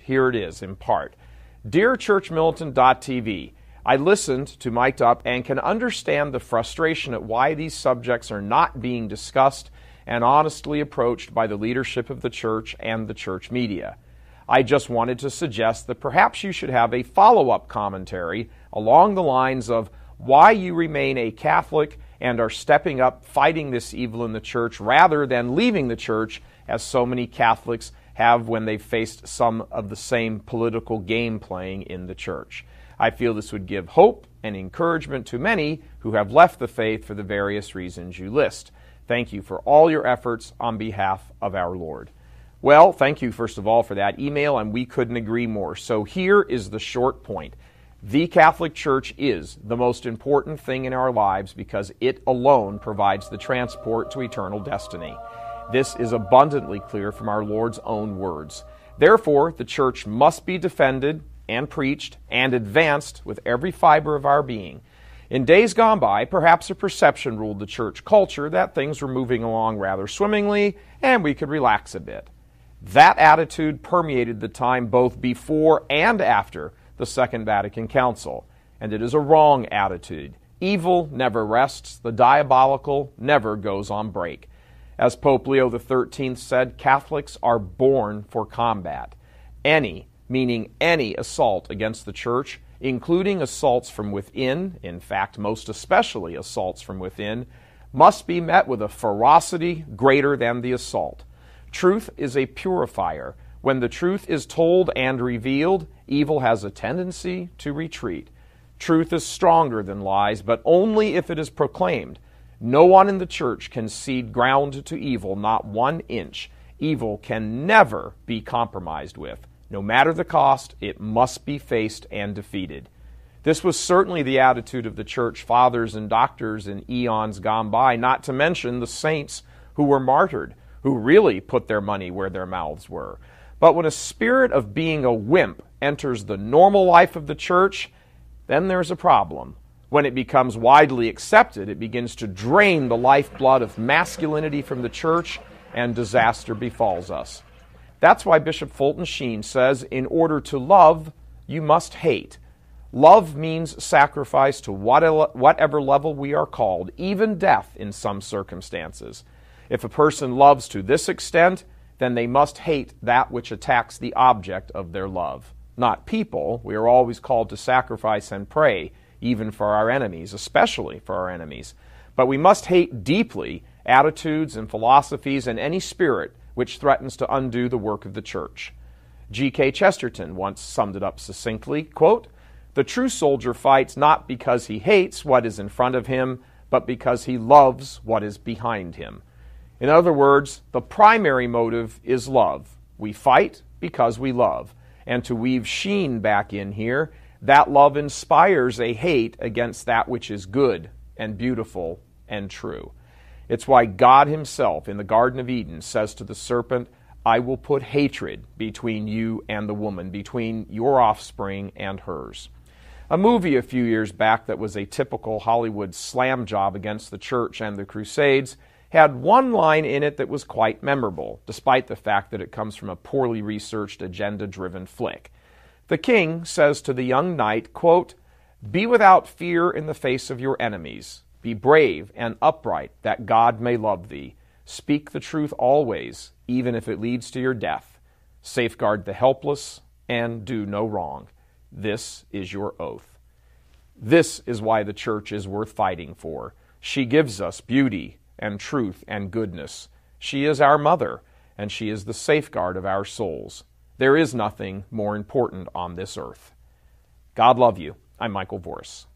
Here it is, in part. Dear ChurchMilitant.tv, I listened to Mic'd Up and can understand the frustration at why these subjects are not being discussed and honestly approached by the leadership of the church and the church media. I just wanted to suggest that perhaps you should have a follow-up commentary along the lines of why you remain a Catholic and are stepping up fighting this evil in the church rather than leaving the church as so many Catholics have when they've faced some of the same political game playing in the church. I feel this would give hope and encouragement to many who have left the faith for the various reasons you list. Thank you for all your efforts on behalf of our Lord. Well, thank you first of all for that email, and we couldn't agree more. So here is the short point. The Catholic Church is the most important thing in our lives because it alone provides the transport to eternal destiny. This is abundantly clear from our Lord's own words. Therefore, the church must be defended and preached and advanced with every fiber of our being. In days gone by, perhaps a perception ruled the church culture that things were moving along rather swimmingly and we could relax a bit. That attitude permeated the time both before and after the Second Vatican Council, and it is a wrong attitude. Evil never rests, the diabolical never goes on break. As Pope Leo XIII said, Catholics are born for combat. Any, meaning any assault against the church, including assaults from within, in fact, most especially assaults from within, must be met with a ferocity greater than the assault. Truth is a purifier. When the truth is told and revealed, evil has a tendency to retreat. Truth is stronger than lies, but only if it is proclaimed. No one in the church can cede ground to evil, not 1 inch. Evil can never be compromised with. No matter the cost, it must be faced and defeated. This was certainly the attitude of the church fathers and doctors in eons gone by, not to mention the saints who were martyred, who really put their money where their mouths were. But when a spirit of being a wimp enters the normal life of the church, then there's a problem. When it becomes widely accepted, it begins to drain the lifeblood of masculinity from the church, and disaster befalls us. That's why Bishop Fulton Sheen says, in order to love, you must hate. Love means sacrifice to whatever level we are called, even death in some circumstances. If a person loves to this extent, then they must hate that which attacks the object of their love. Not people. We are always called to sacrifice and pray, even for our enemies, especially for our enemies. But we must hate deeply attitudes and philosophies and any spirit which threatens to undo the work of the church. G.K. Chesterton once summed it up succinctly, quote, "The true soldier fights not because he hates what is in front of him, but because he loves what is behind him." In other words, the primary motive is love. We fight because we love. And to weave Sheen back in here, that love inspires a hate against that which is good and beautiful and true. It's why God himself in the Garden of Eden says to the serpent, "I will put hatred between you and the woman, between your offspring and hers." A movie a few years back that was a typical Hollywood slam job against the church and the Crusades had one line in it that was quite memorable, despite the fact that it comes from a poorly researched, agenda-driven flick. The king says to the young knight, quote, "Be without fear in the face of your enemies. Be brave and upright, that God may love thee. Speak the truth always, even if it leads to your death. Safeguard the helpless and do no wrong. This is your oath." This is why the church is worth fighting for. She gives us beauty and truth and goodness. She is our mother, and she is the safeguard of our souls. There is nothing more important on this earth. God love you. I'm Michael Voris.